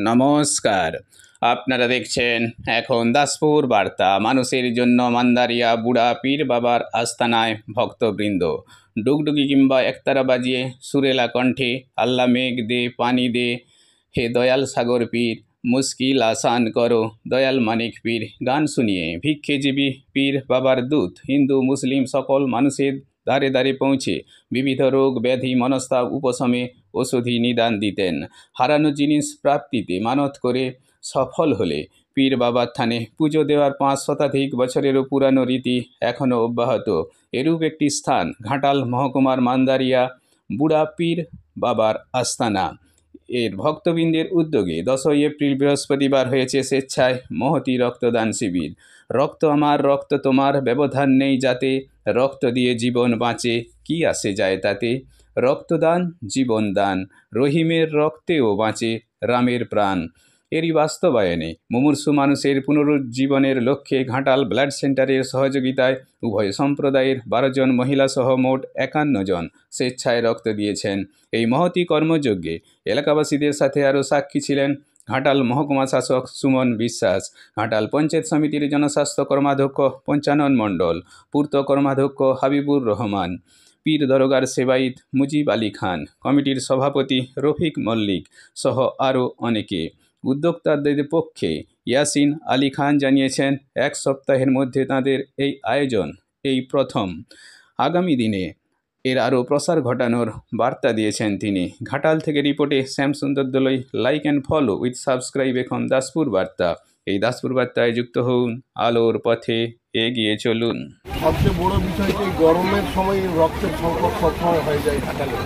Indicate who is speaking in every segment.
Speaker 1: নমস্কার, আপনারা দেখছেন এখন দাসপুর বার্তা। মানুষের জন্য মান্দারিয়া বুড়া পীর বাবার আস্তানায় ভক্তবৃন্দ ডুগডুগি কিংবা একতারা বাজিয়ে সুরেলা কণ্ঠে আল্লাহ মেঘ দে পানি দে, হে দয়াল সাগর পীর মুশকিল আসান করো, দয়াল মানিক পীর গান শুনিয়ে ভিক্ষেজীবী পীর বাবার দূত হিন্দু মুসলিম সকল মানুষের দ্বারে দ্বারে পৌঁছে বিবিধ রোগ ব্যাধি মনস্তাপ উপশমে ওষুধি নিদান দিতেন। হারানো জিনিস প্রাপ্তিতে মানত করে সফল হলে পীর বাবার থানে পুজো দেওয়ার 5 শতাধিক বছরেরও পুরানো রীতি এখনও অব্যাহত। এরূপ একটি স্থান ঘাটাল মহকুমার মান্দারিয়া বুড়া পীর বাবার আস্তানা। এর ভক্তবৃন্দের উদ্যোগে 10ই এপ্রিল বৃহস্পতিবার হয়েছে স্বেচ্ছায় মহতি রক্তদান শিবির। রক্ত আমার রক্ত তোমার, ব্যবধান নেই যাতে, রক্ত দিয়ে জীবন বাঁচে, কি আসে যায় তাতে। রক্তদান জীবন দান, রহিমের রক্তেও বাঁচে রামের প্রাণ। এরই বাস্তবায়নে মুমূর্ষু মানুষের পুনরুজ্জীবনের লক্ষ্যে ঘাটাল ব্লাড সেন্টারের সহযোগিতায় উভয় সম্প্রদায়ের 12 জন মহিলা সহ মোট 51 জন স্বেচ্ছায় রক্ত দিয়েছেন। এই মহতি কর্মযজ্ঞে এলাকাবাসীদের সাথে আরও সাক্ষী ছিলেন ঘাটাল মহকুমা শাসক সুমন বিশ্বাস, ঘাটাল পঞ্চায়েত সমিতির জনস্বাস্থ্য কর্মাধ্যক্ষ পঞ্চানন মণ্ডল, পূর্ত কর্মাধ্যক্ষ হাবিবুর রহমান, পীর দরগার সেবায়িত মুজিব আলী খান, কমিটির সভাপতি রফিক মল্লিক সহ আরও অনেকে। উদ্যোক্তাদের পক্ষে ইয়াসিন আলী খান জানিয়েছেন, 1 সপ্তাহের মধ্যে তাঁদের এই আয়োজন এই প্রথম। আগামী দিনে এর আরও প্রসার ঘটানোর বার্তা দিয়েছেন তিনি। ঘাটাল থেকে রিপোর্টে শ্যামসুন্দর দলই। Like and follow with subscribe এখন দাসপুর বার্তা। এই দাসপুর বার্তায় যুক্ত হন, আলোর পথে এগিয়ে চলুন।
Speaker 2: সবচেয়ে বড় বিষয় যে গরমের সময় রক্তের সংকট সবসময় হয়ে যায় ঘাটালে,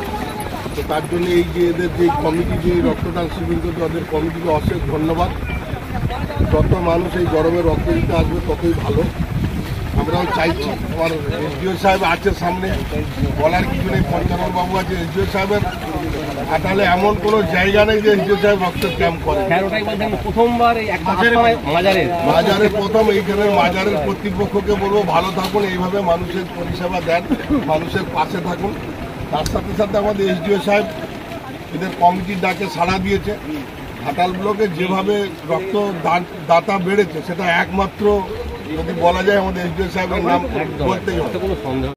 Speaker 2: তো তার জন্য এই যে এদের যে কমিটি যে রক্তদান শিবির করছে ওদের কমিটিকে অশেষ ধন্যবাদ। যত মানুষ এই গরমে রক্ত দিতে আসবে ততই ভালো। আমরাও চাইছি, আমার এসডিও সাহেব আছে সামনে, বলার কিছু নেই, পঞ্চানন বাবু আছে। এসডিও সাহেবের ঘাটালে এমন কোনো জায়গা নেই যে এসডিও সাহেব রক্তের ক্যাম্প করে। মাজারের প্রথম এইখানের মাজারের কর্তৃপক্ষকে বলবো ভালো থাকুন, এইভাবে মানুষের পরিষেবা দেন, মানুষের পাশে থাকুন। তার সাথে সাথে আমাদের এসডিও সাহেব এদের কমিটির ডাকে সাড়া দিয়েছে। ঘাটাল ব্লকে যেভাবে রক্ত দাতা বেড়েছে সেটা একমাত্র যদি বলা যায় আমাদের এসডিও সাহেবের নাম বলতেই হবে।